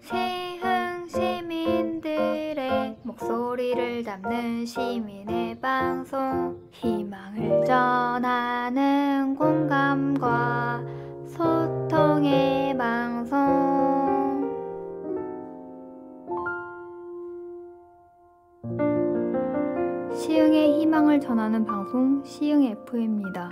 시흥 시민들의 목소리를 담는 시민의 방송, 희망을 전하는 공감과 소통의 방송. 시흥의 희망을 전하는 방송, 시흥 FM입니다.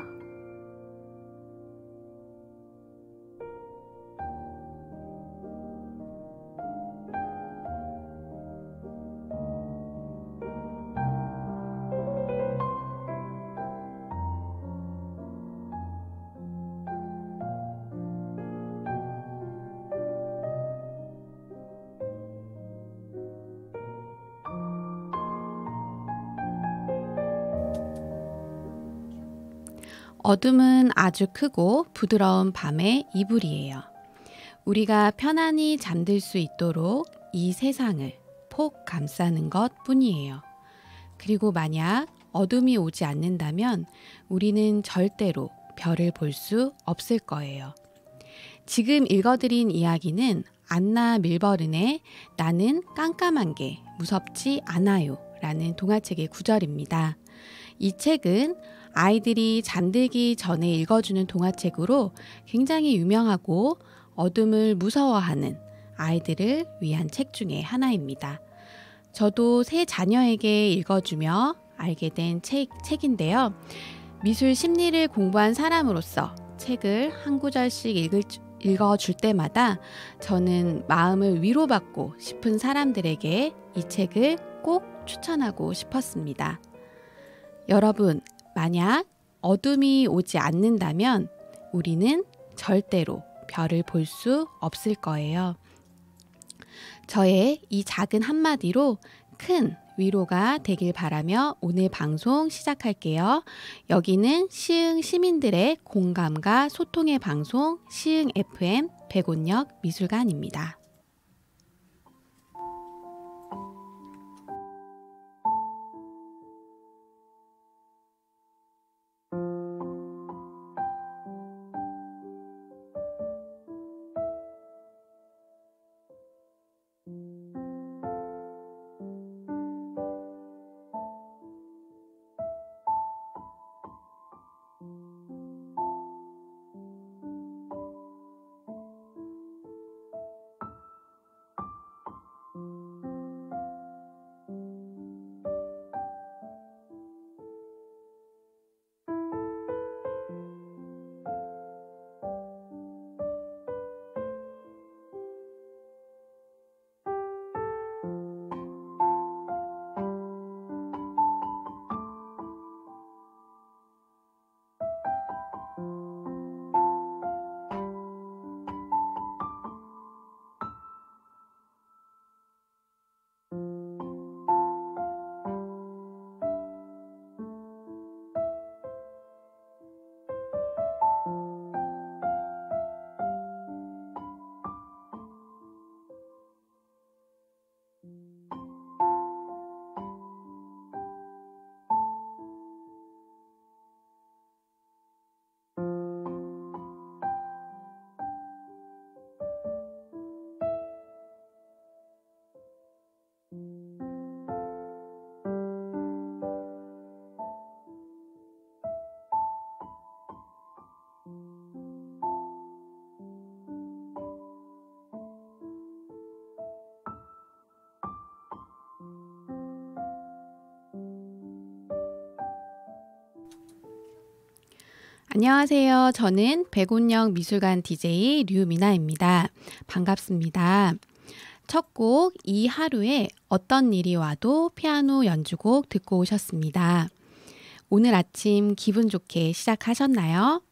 어둠은 아주 크고 부드러운 밤의 이불이에요. 우리가 편안히 잠들 수 있도록 이 세상을 폭 감싸는 것 뿐이에요. 그리고 만약 어둠이 오지 않는다면 우리는 절대로 별을 볼 수 없을 거예요. 지금 읽어드린 이야기는 안나 밀버른의 나는 깜깜한 게 무섭지 않아요 라는 동화책의 구절입니다. 이 책은 아이들이 잠들기 전에 읽어주는 동화책으로 굉장히 유명하고 어둠을 무서워하는 아이들을 위한 책 중에 하나입니다. 저도 새 자녀에게 읽어주며 알게 된 책인데요. 미술 심리를 공부한 사람으로서 책을 한 구절씩 읽어줄 때마다 저는 마음을 위로받고 싶은 사람들에게 이 책을 꼭 추천하고 싶었습니다. 여러분, 만약 어둠이 오지 않는다면 우리는 절대로 별을 볼 수 없을 거예요. 저의 이 작은 한마디로 큰 위로가 되길 바라며 오늘 방송 시작할게요. 여기는 시흥 시민들의 공감과 소통의 방송 시흥 FM 백운역 미술관입니다. 안녕하세요. 저는 백운역 미술관 DJ 류미나입니다. 반갑습니다. 첫 곡 이 하루에 어떤 일이 와도 피아노 연주곡 듣고 오셨습니다. 오늘 아침 기분 좋게 시작하셨나요?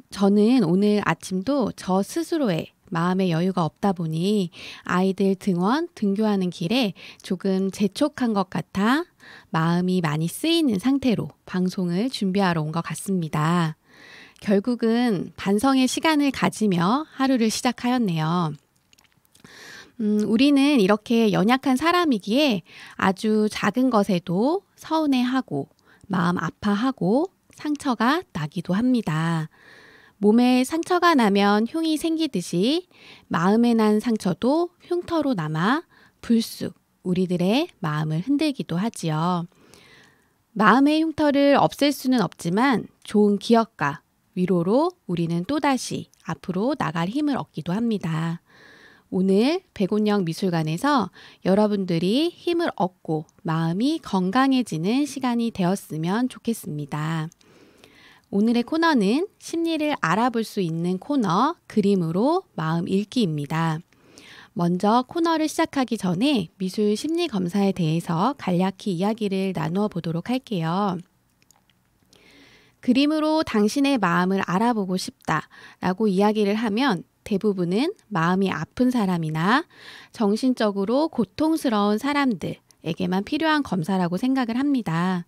저는 오늘 아침도 저 스스로의 마음의 여유가 없다 보니 아이들 등교하는 길에 조금 재촉한 것 같아 마음이 많이 쓰이는 상태로 방송을 준비하러 온 것 같습니다. 결국은 반성의 시간을 가지며 하루를 시작하였네요. 우리는 이렇게 연약한 사람이기에 아주 작은 것에도 서운해하고 마음 아파하고 상처가 나기도 합니다. 몸에 상처가 나면 흉이 생기듯이 마음에 난 상처도 흉터로 남아 불쑥 우리들의 마음을 흔들기도 하지요. 마음의 흉터를 없앨 수는 없지만 좋은 기억과 위로로 우리는 또다시 앞으로 나갈 힘을 얻기도 합니다. 오늘 백운영 미술관에서 여러분들이 힘을 얻고 마음이 건강해지는 시간이 되었으면 좋겠습니다. 오늘의 코너는 심리를 알아볼 수 있는 코너 그림으로 마음 읽기입니다. 먼저 코너를 시작하기 전에 미술 심리 검사에 대해서 간략히 이야기를 나누어 보도록 할게요. 그림으로 당신의 마음을 알아보고 싶다라고 이야기를 하면 대부분은 마음이 아픈 사람이나 정신적으로 고통스러운 사람들에게만 필요한 검사라고 생각을 합니다.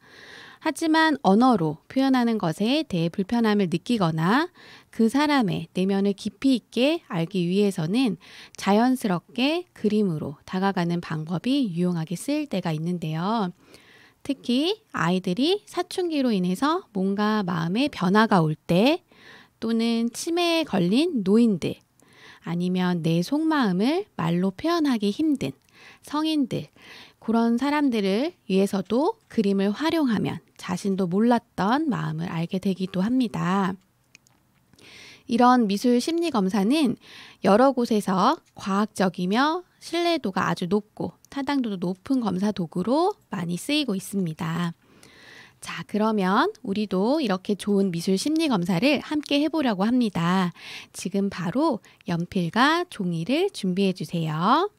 하지만 언어로 표현하는 것에 대해 불편함을 느끼거나 그 사람의 내면을 깊이 있게 알기 위해서는 자연스럽게 그림으로 다가가는 방법이 유용하게 쓰일 때가 있는데요. 특히 아이들이 사춘기로 인해서 뭔가 마음에 변화가 올 때 또는 치매에 걸린 노인들 아니면 내 속마음을 말로 표현하기 힘든 성인들 그런 사람들을 위해서도 그림을 활용하면 자신도 몰랐던 마음을 알게 되기도 합니다. 이런 미술 심리 검사는 여러 곳에서 과학적이며 신뢰도가 아주 높고 타당도도 높은 검사 도구로 많이 쓰이고 있습니다. 자, 그러면 우리도 이렇게 좋은 미술 심리 검사를 함께 해보려고 합니다. 지금 바로 연필과 종이를 준비해 주세요.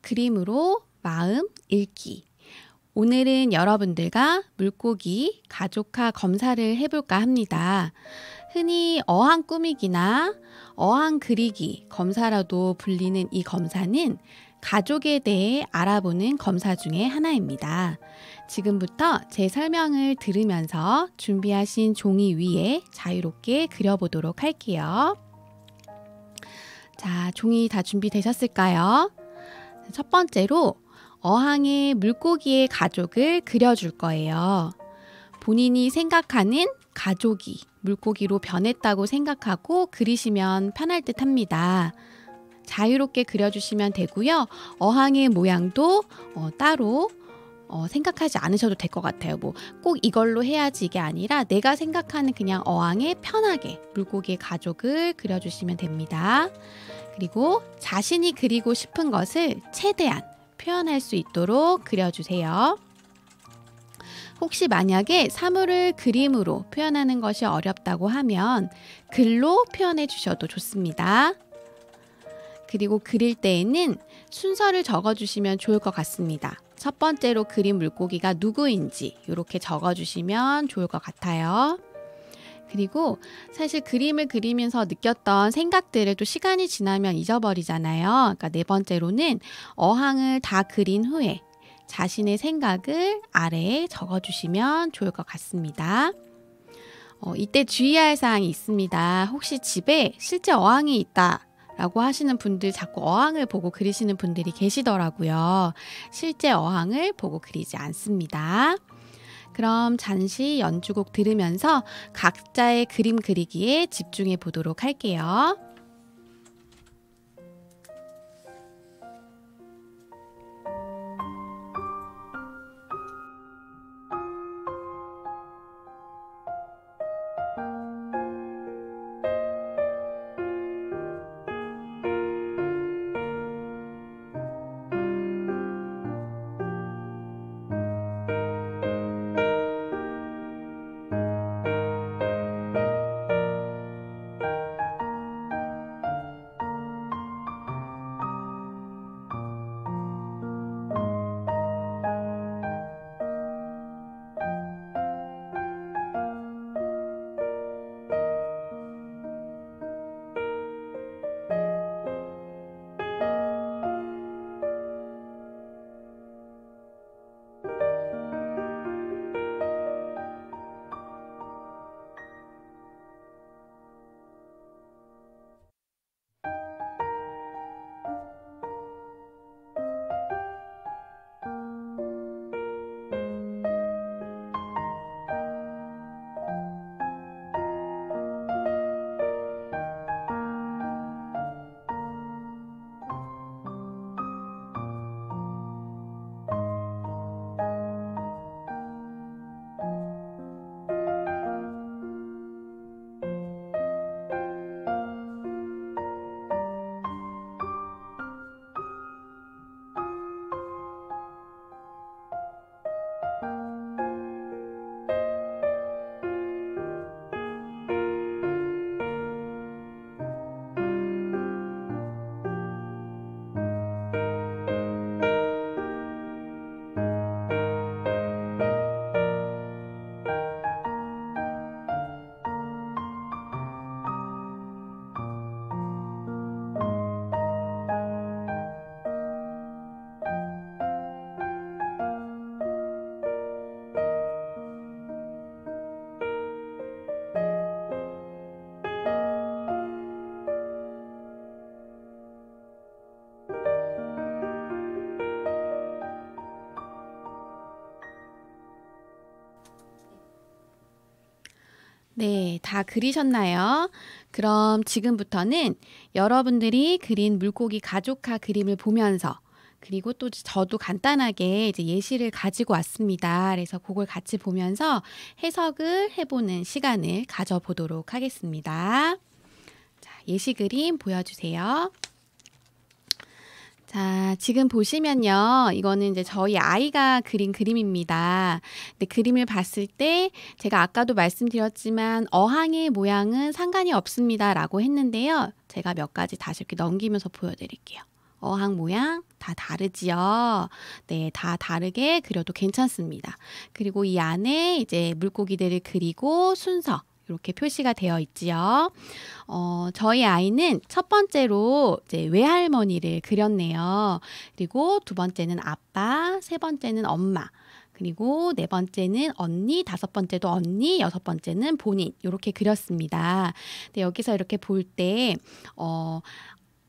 그림으로 마음 읽기. 오늘은 여러분들과 물고기 가족화 검사를 해볼까 합니다. 흔히 어항 꾸미기나 어항 그리기 검사라도 불리는 이 검사는 가족에 대해 알아보는 검사 중에 하나입니다. 지금부터 제 설명을 들으면서 준비하신 종이 위에 자유롭게 그려보도록 할게요. 자, 종이 다 준비되셨을까요? 첫 번째로 어항에 물고기의 가족을 그려줄 거예요. 본인이 생각하는 가족이 물고기로 변했다고 생각하고 그리시면 편할 듯 합니다. 자유롭게 그려주시면 되고요. 어항의 모양도 따로 생각하지 않으셔도 될 것 같아요. 뭐 꼭 이걸로 해야지 이게 아니라 내가 생각하는 그냥 어항에 편하게 물고기의 가족을 그려주시면 됩니다. 그리고 자신이 그리고 싶은 것을 최대한 표현할 수 있도록 그려주세요. 혹시 만약에 사물을 그림으로 표현하는 것이 어렵다고 하면 글로 표현해 주셔도 좋습니다. 그리고 그릴 때에는 순서를 적어주시면 좋을 것 같습니다. 첫 번째로 그린 물고기가 누구인지 이렇게 적어주시면 좋을 것 같아요. 그리고 사실 그림을 그리면서 느꼈던 생각들을 또 시간이 지나면 잊어버리잖아요. 그러니까 네 번째로는 어항을 다 그린 후에 자신의 생각을 아래에 적어주시면 좋을 것 같습니다. 이때 주의할 사항이 있습니다. 혹시 집에 실제 어항이 있다 라고 하시는 분들 자꾸 어항을 보고 그리시는 분들이 계시더라고요. 실제 어항을 보고 그리지 않습니다. 그럼 잠시 연주곡 들으면서 각자의 그림 그리기에 집중해 보도록 할게요. 네, 다 그리셨나요? 그럼 지금부터는 여러분들이 그린 물고기 가족화 그림을 보면서 그리고 또 저도 간단하게 이제 예시를 가지고 왔습니다. 그래서 그걸 같이 보면서 해석을 해보는 시간을 가져보도록 하겠습니다. 자, 예시 그림 보여주세요. 자, 지금 보시면요. 이거는 이제 저희 아이가 그린 그림입니다. 근데 그림을 봤을 때 제가 아까도 말씀드렸지만 어항의 모양은 상관이 없습니다 라고 했는데요. 제가 몇 가지 다시 이렇게 넘기면서 보여드릴게요. 어항 모양 다 다르지요. 네, 다 다르게 그려도 괜찮습니다. 그리고 이 안에 이제 물고기들을 그리고 순서 이렇게 표시가 되어 있지요. 저희 아이는 첫 번째로 이제 외할머니를 그렸네요. 그리고 두 번째는 아빠, 세 번째는 엄마, 그리고 네 번째는 언니, 다섯 번째도 언니, 여섯 번째는 본인 이렇게 그렸습니다. 근데 여기서 이렇게 볼 때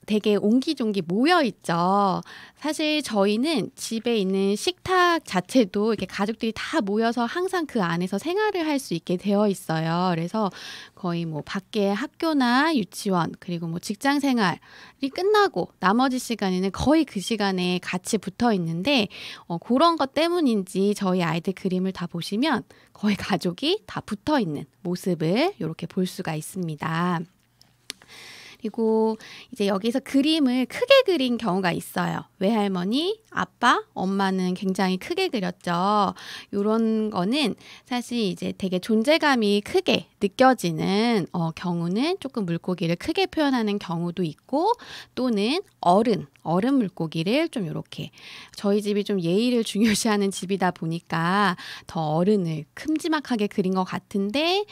되게 옹기종기 모여 있죠. 사실 저희는 집에 있는 식탁 자체도 이렇게 가족들이 다 모여서 항상 그 안에서 생활을 할 수 있게 되어 있어요. 그래서 거의 뭐 밖에 학교나 유치원 그리고 뭐 직장 생활이 끝나고 나머지 시간에는 거의 그 시간에 같이 붙어 있는데 그런 것 때문인지 저희 아이들 그림을 다 보시면 거의 가족이 다 붙어 있는 모습을 이렇게 볼 수가 있습니다. 그리고 이제 여기서 그림을 크게 그린 경우가 있어요. 외할머니, 아빠, 엄마는 굉장히 크게 그렸죠. 이런 거는 사실 이제 되게 존재감이 크게 느껴지는 경우는 조금 물고기를 크게 표현하는 경우도 있고 또는 어른 물고기를 좀 이렇게 저희 집이 좀 예의를 중요시하는 집이다 보니까 더 어른을 큼지막하게 그린 것 같은데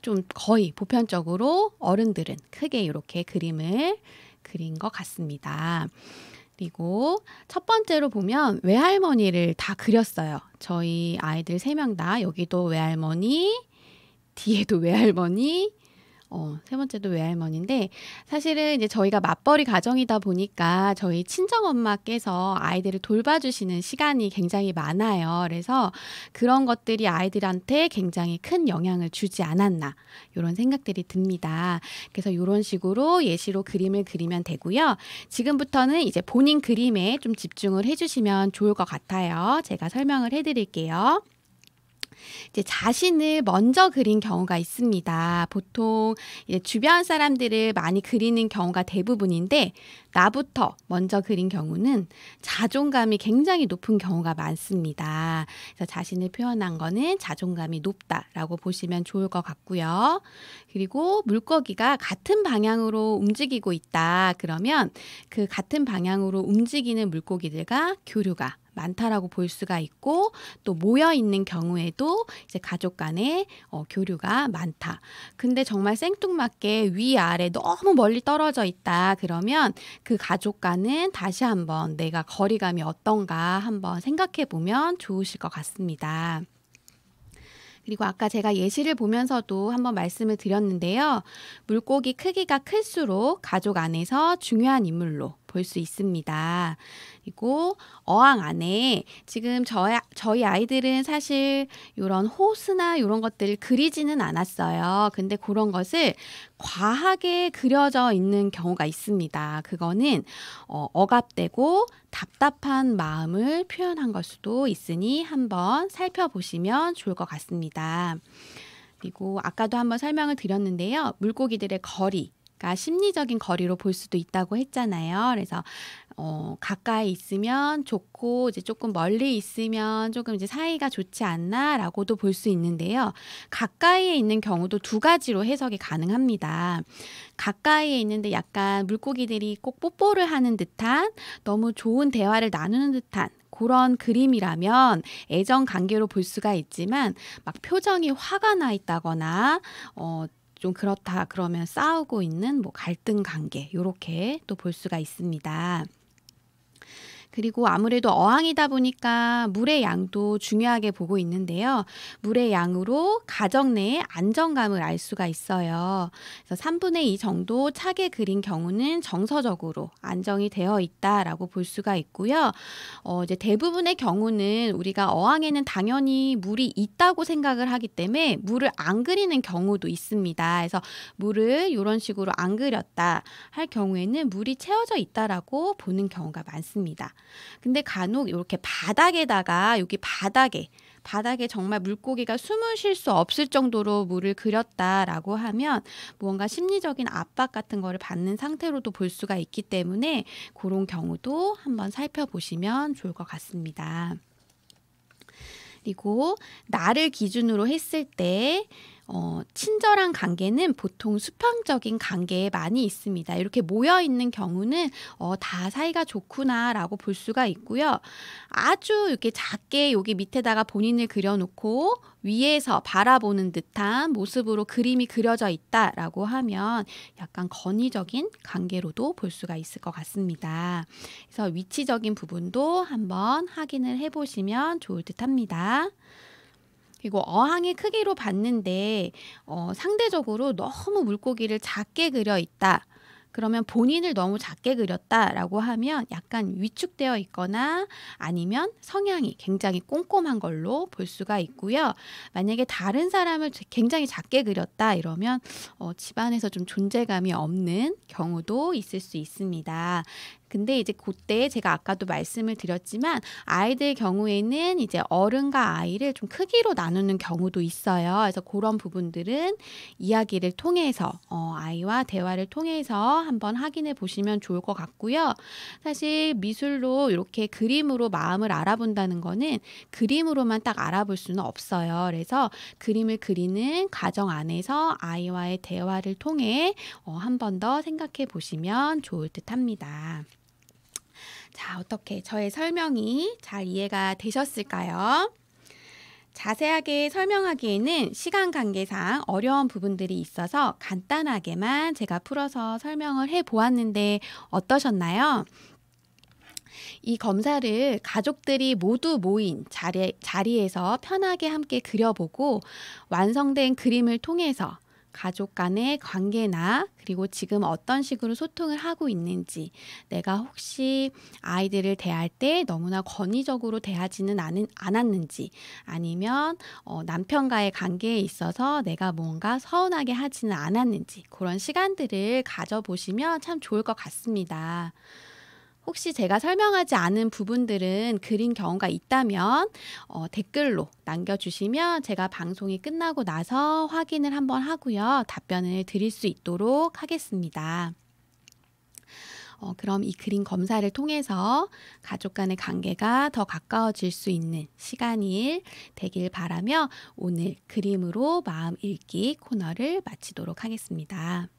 좀 거의 보편적으로 어른들은 크게 이렇게 그림을 그린 것 같습니다. 그리고 첫 번째로 보면 외할머니를 다 그렸어요. 저희 아이들 3명 다 여기도 외할머니, 뒤에도 외할머니, 세 번째도 외할머니인데 사실은 이제 저희가 맞벌이 가정이다 보니까 저희 친정엄마께서 아이들을 돌봐주시는 시간이 굉장히 많아요. 그래서 그런 것들이 아이들한테 굉장히 큰 영향을 주지 않았나 이런 생각들이 듭니다. 그래서 이런 식으로 예시로 그림을 그리면 되고요. 지금부터는 이제 본인 그림에 좀 집중을 해주시면 좋을 것 같아요. 제가 설명을 해드릴게요. 이제 자신을 먼저 그린 경우가 있습니다. 보통 이제 주변 사람들을 많이 그리는 경우가 대부분인데 나부터 먼저 그린 경우는 자존감이 굉장히 높은 경우가 많습니다. 그래서 자신을 표현한 거는 자존감이 높다라고 보시면 좋을 것 같고요. 그리고 물고기가 같은 방향으로 움직이고 있다. 그러면 그 같은 방향으로 움직이는 물고기들과 교류가 많다라고 볼 수가 있고 또 모여 있는 경우에도 이제 가족 간의 교류가 많다. 근데 정말 생뚱맞게 위아래 너무 멀리 떨어져 있다. 그러면 그 가족 간은 다시 한번 내가 거리감이 어떤가 한번 생각해 보면 좋으실 것 같습니다. 그리고 아까 제가 예시를 보면서도 한번 말씀을 드렸는데요. 물고기 크기가 클수록 가족 안에서 중요한 인물로 볼 수 있습니다. 그리고 어항 안에 지금 저희 아이들은 사실 이런 호스나 이런 것들을 그리지는 않았어요. 근데 그런 것을 과하게 그려져 있는 경우가 있습니다. 그거는 억압되고 답답한 마음을 표현한 걸 수도 있으니 한번 살펴보시면 좋을 것 같습니다. 그리고 아까도 한번 설명을 드렸는데요. 물고기들의 거리가 심리적인 거리로 볼 수도 있다고 했잖아요. 그래서 가까이 있으면 좋고 이제 조금 멀리 있으면 조금 이제 사이가 좋지 않나라고도 볼 수 있는데요. 가까이에 있는 경우도 두 가지로 해석이 가능합니다. 가까이에 있는데 약간 물고기들이 꼭 뽀뽀를 하는 듯한 너무 좋은 대화를 나누는 듯한 그런 그림이라면 애정 관계로 볼 수가 있지만 막 표정이 화가 나 있다거나 좀 그렇다 그러면 싸우고 있는 뭐 갈등 관계 이렇게 또 볼 수가 있습니다. 그리고 아무래도 어항이다 보니까 물의 양도 중요하게 보고 있는데요. 물의 양으로 가정 내의 안정감을 알 수가 있어요. 그래서 3분의 2 정도 차게 그린 경우는 정서적으로 안정이 되어 있다라고 볼 수가 있고요. 이제 대부분의 경우는 우리가 어항에는 당연히 물이 있다고 생각을 하기 때문에 물을 안 그리는 경우도 있습니다. 그래서 물을 이런 식으로 안 그렸다 할 경우에는 물이 채워져 있다라고 보는 경우가 많습니다. 근데 간혹 이렇게 바닥에다가 여기 바닥에 정말 물고기가 숨을 쉴 수 없을 정도로 물을 그렸다라고 하면 무언가 심리적인 압박 같은 거를 받는 상태로도 볼 수가 있기 때문에 그런 경우도 한번 살펴보시면 좋을 것 같습니다. 그리고 나를 기준으로 했을 때 친절한 관계는 보통 수평적인 관계에 많이 있습니다. 이렇게 모여 있는 경우는 다 사이가 좋구나라고 볼 수가 있고요. 아주 이렇게 작게 여기 밑에다가 본인을 그려놓고 위에서 바라보는 듯한 모습으로 그림이 그려져 있다라고 하면 약간 권위적인 관계로도 볼 수가 있을 것 같습니다. 그래서 위치적인 부분도 한번 확인을 해보시면 좋을 듯합니다. 그리고 어항의 크기로 봤는데 상대적으로 너무 물고기를 작게 그려 있다. 그러면 본인을 너무 작게 그렸다라고 하면 약간 위축되어 있거나 아니면 성향이 굉장히 꼼꼼한 걸로 볼 수가 있고요. 만약에 다른 사람을 굉장히 작게 그렸다 이러면 집안에서 좀 존재감이 없는 경우도 있을 수 있습니다. 근데 이제 그때 제가 아까도 말씀을 드렸지만 아이들 경우에는 이제 어른과 아이를 좀 크기로 나누는 경우도 있어요. 그래서 그런 부분들은 이야기를 통해서 아이와 대화를 통해서 한번 확인해 보시면 좋을 것 같고요. 사실 미술로 이렇게 그림으로 마음을 알아본다는 거는 그림으로만 딱 알아볼 수는 없어요. 그래서 그림을 그리는 과정 안에서 아이와의 대화를 통해 한 번 더 생각해 보시면 좋을 듯 합니다. 자, 어떻게 저의 설명이 잘 이해가 되셨을까요? 자세하게 설명하기에는 시간 관계상 어려운 부분들이 있어서 간단하게만 제가 풀어서 설명을 해 보았는데 어떠셨나요? 이 검사를 가족들이 모두 모인 자리에서 편하게 함께 그려보고 완성된 그림을 통해서 가족 간의 관계나 그리고 지금 어떤 식으로 소통을 하고 있는지 내가 혹시 아이들을 대할 때 너무나 권위적으로 대하지는 않았는지 아니면 남편과의 관계에 있어서 내가 뭔가 서운하게 하지는 않았는지 그런 시간들을 가져보시면 참 좋을 것 같습니다. 혹시 제가 설명하지 않은 부분들은 그린 경우가 있다면 댓글로 남겨주시면 제가 방송이 끝나고 나서 확인을 한번 하고요. 답변을 드릴 수 있도록 하겠습니다. 그럼 이 그림 검사를 통해서 가족 간의 관계가 더 가까워질 수 있는 시간이 되길 바라며 오늘 그림으로 마음 읽기 코너를 마치도록 하겠습니다.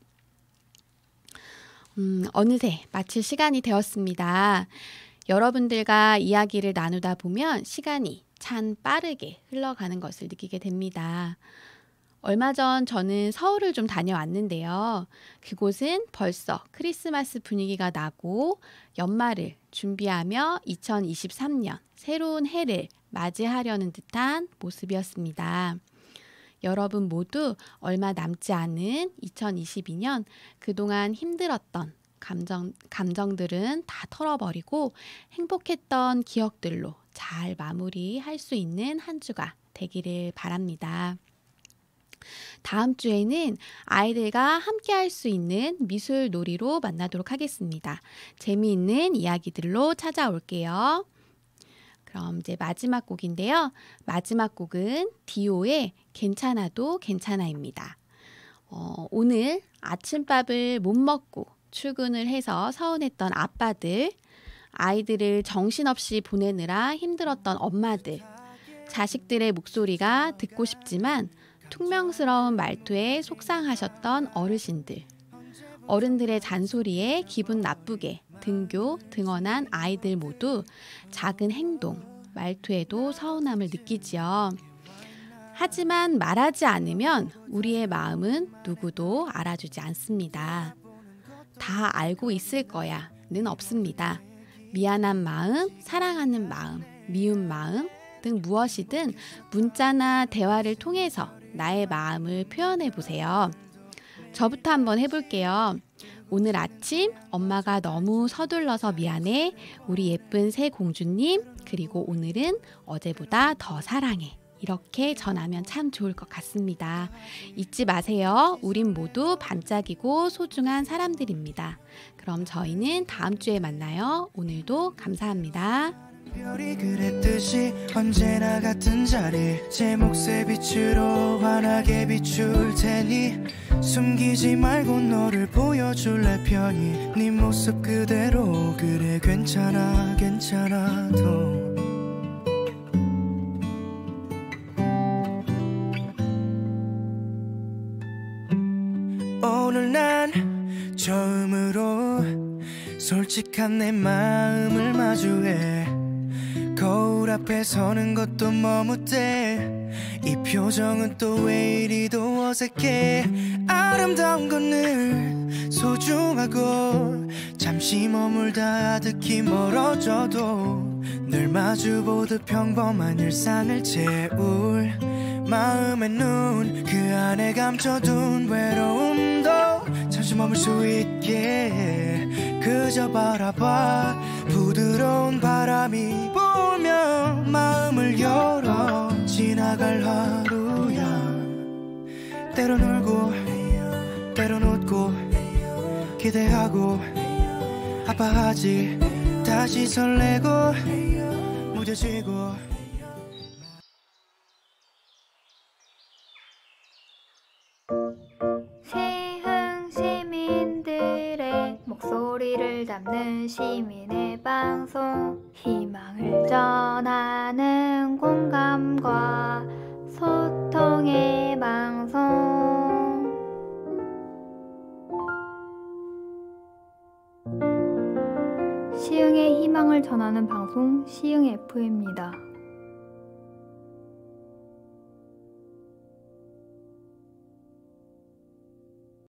어느새 마칠 시간이 되었습니다. 여러분들과 이야기를 나누다 보면 시간이 참 빠르게 흘러가는 것을 느끼게 됩니다. 얼마 전 저는 서울을 좀 다녀왔는데요. 그곳은 벌써 크리스마스 분위기가 나고 연말을 준비하며 2023년 새로운 해를 맞이하려는 듯한 모습이었습니다. 여러분 모두 얼마 남지 않은 2022년 그동안 힘들었던 감정들은 다 털어버리고 행복했던 기억들로 잘 마무리할 수 있는 한 주가 되기를 바랍니다. 다음 주에는 아이들과 함께 할 수 있는 미술 놀이로 만나도록 하겠습니다. 재미있는 이야기들로 찾아올게요. 그럼 이제 마지막 곡인데요. 마지막 곡은 디오의 괜찮아도 괜찮아입니다. 오늘 아침밥을 못 먹고 출근을 해서 서운했던 아빠들, 아이들을 정신없이 보내느라 힘들었던 엄마들, 자식들의 목소리가 듣고 싶지만 퉁명스러운 말투에 속상하셨던 어르신들, 어른들의 잔소리에 기분 나쁘게 등원한 아이들 모두 작은 행동, 말투에도 서운함을 느끼지요. 하지만 말하지 않으면 우리의 마음은 누구도 알아주지 않습니다. 다 알고 있을 거야는 없습니다. 미안한 마음, 사랑하는 마음, 미운 마음 등 무엇이든 문자나 대화를 통해서 나의 마음을 표현해 보세요. 저부터 한번 해볼게요. 오늘 아침 엄마가 너무 서둘러서 미안해. 우리 예쁜 새 공주님, 그리고 오늘은 어제보다 더 사랑해. 이렇게 전하면 참 좋을 것 같습니다. 잊지 마세요. 우린 모두 반짝이고 소중한 사람들입니다. 그럼 저희는 다음 주에 만나요. 오늘도 감사합니다. 별이 그랬듯이 언제나 같은 자리 제 몫의 빛으로 환하게 비출 테니 숨기지 말고 너를 보여줄래 편히 네 모습 그대로 그래 괜찮아 괜찮아도 오늘 난 처음으로 솔직한 내 마음을 마주해 거울 앞에 서는 것도 머뭇대 이 표정은 또 왜 이리도 어색해 아름다운 건 늘 소중하고 잠시 머물다 아득히 멀어져도 늘 마주보듯 평범한 일상을 채울 마음의 눈 그 안에 감춰둔 외로움도 잠시 머물 수 있게 그저 바라봐 부드러운 바람이 불면 마음을 열어 지나갈 하루야 때론 울고 때론 웃고 기대하고 아파하지 다시 설레고 무뎌지고 세흥 시민들의 목소리를 담는 시민의 방송 희망을 전하는 공감과 소통의 방송 시흥의 희망을 전하는 방송 시흥 FM입니다.